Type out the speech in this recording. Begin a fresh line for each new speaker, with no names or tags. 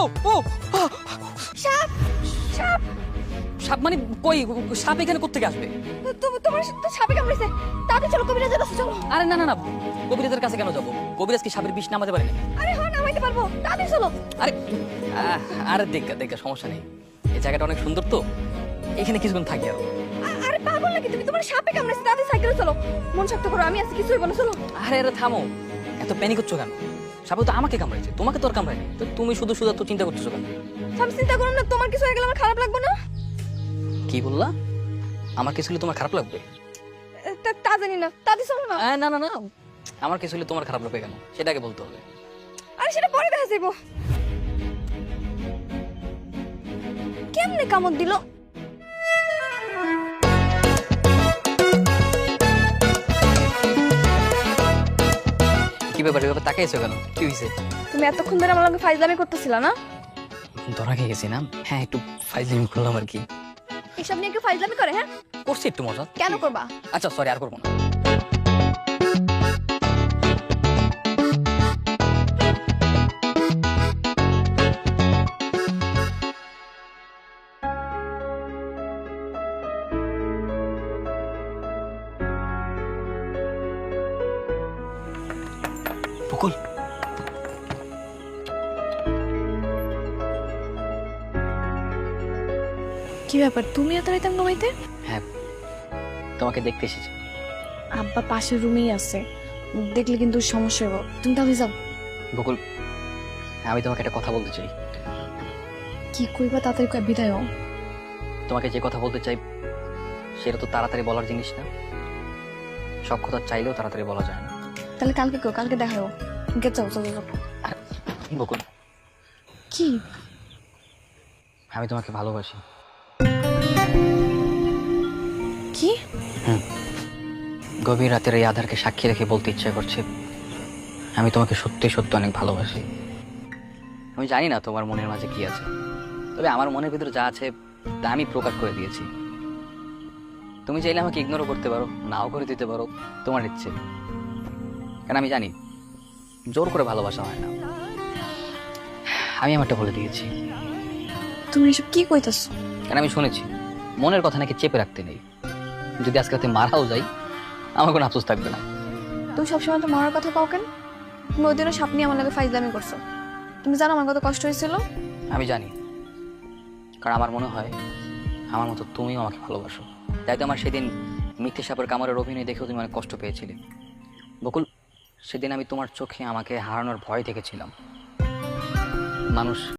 ও
সাপ সাপ
সাপ মানে কই? সাপ এখানে কোত্থেকে আসবে?
তোমার তো সাপে কামড়েছে। তাড়াতাড়ি চলো, কবিরাজের কাছে চলো।
আরে না না না, কবিরাজের কাছে কেন যাবো? কবিরাজ কি সাপের বিষ নামাতে পারে না?
আরে হ্যাঁ, নামাইতে পারবো, তাড়াতাড়ি চলো।
আরে আরে দেখা সমস্যা নেই, এই জায়গাটা অনেক সুন্দর তো, এখানে কিছুক্ষণ থাকি আরো।
আরে পাগল নাকি তুমি? তোমার সাপে কামড়েছে, তাড়াতাড়ি সাইকেলে চলো। মন শক্ত করো, আমি আছি, কিছু হইব না, চলো।
আরে আরে থামো, এত প্যানিক হচ্ছ কেন? সাপে তো আমাকে কামড়াইছে, তোমাকে তো আর কামড়ায়নি, তো তুমি শুধু শুধু তো চিন্তা করতেছো কেন?
আমি চিন্তা করো না, তোমার কিছু হয়ে গেলে আমার খারাপ লাগবে না?
কি বললা? আমার কিছু হলে তোমার খারাপ লাগবে?
তা জানি না, তাড়াতাড়ি চলো না।
না না না, আমার কিছু হলে তোমার খারাপ লাগবে কেন সেটাকে বলতে হবে।
আরে সেটা পরে দেখা যাইব। কেমনে কামড় দিল?
কি ব্যাপার, ব্যাপার তাকাইছো কেন? কি হয়েছে?
তুমি এতক্ষণ ধরে আমার লগে ফাইজলামি করতেছিলা না?
ধরা খেয়ে গেছি না? হ্যাঁ, একটু ফাইজলামি করলাম আর কি।
এসব নিয়ে একটু ফাইজলামি করে? হ্যাঁ,
করছি একটু মজা।
কেন করবা?
আচ্ছা সরি, আর করবো না। বকুল,
কি ব্যাপার, তুমি এত রাইতাম ঘুমাইতে?
হ্যাঁ তোমাকে দেখতে এসেছি।
আব্বা পাশের রুমেই আছে, দেখলে কিন্তু সমস্যা হবে। তুমি তাহলে যাও।
বকুল, আমি তোমাকে একটা কথা বলতে চাই।
কি কইবা তাড়াতাড়ি কই, বিদায় হও।
তোমাকে যে কথা বলতে চাই সেটা তো তাড়াতাড়ি বলার জিনিস না, সব কথা চাইলেও তাড়াতাড়ি বলা যায় না।
তাহলে কালকে কেউ, কালকে দেখা হও। গে যাও যাও যাও।
বকুল,
কি?
আমি তোমাকে ভালোবাসি।
কি?
গভীর রাতের এই আধারকে সাক্ষী রেখে বলতে ইচ্ছা করছে আমি তোমাকে সত্যি সত্যি অনেক ভালোবাসি। আমি জানি না তোমার মনের মাঝে কি আছে, তবে আমার মনের ভিতরে যা আছে তা আমি প্রকাশ করে দিয়েছি। তুমি চাইলে আমাকে ইগনোরও করতে পারো, নাও করে দিতে পারো, তোমার ইচ্ছে। কারণ আমি জানি জোর করে ভালোবাসা হয় না। আমি আমারটা বলে দিয়েছি।
তুমি এসব কি কইতাছ?
কারণ আমি শুনেছি মনের কথা নাকি চেপে রাখতে নেই, যদি আজকে রাতে মারাও যাই আমার কোনো আফসোস থাকবে না।
তুমি সবসময় তো মরার কথা পাও কেন? তুমি ওই দিনও সাপ নিয়ে আমার লাগে ফাইজলামি করছো। তুমি জানো আমার কত কষ্ট হয়েছিল?
আমি জানি, কারণ আমার মনে হয় আমার মতো তুমিও আমাকে ভালোবাসো। তাই তো আমার সেদিন মিথ্যে সাপের কামড়ের অভিনয় দেখেও তুমি অনেক কষ্ট পেয়েছিলে। বকুল, সেদিন আমি তোমার চোখে আমাকে হারানোর ভয় দেখেছিলাম। মানুষ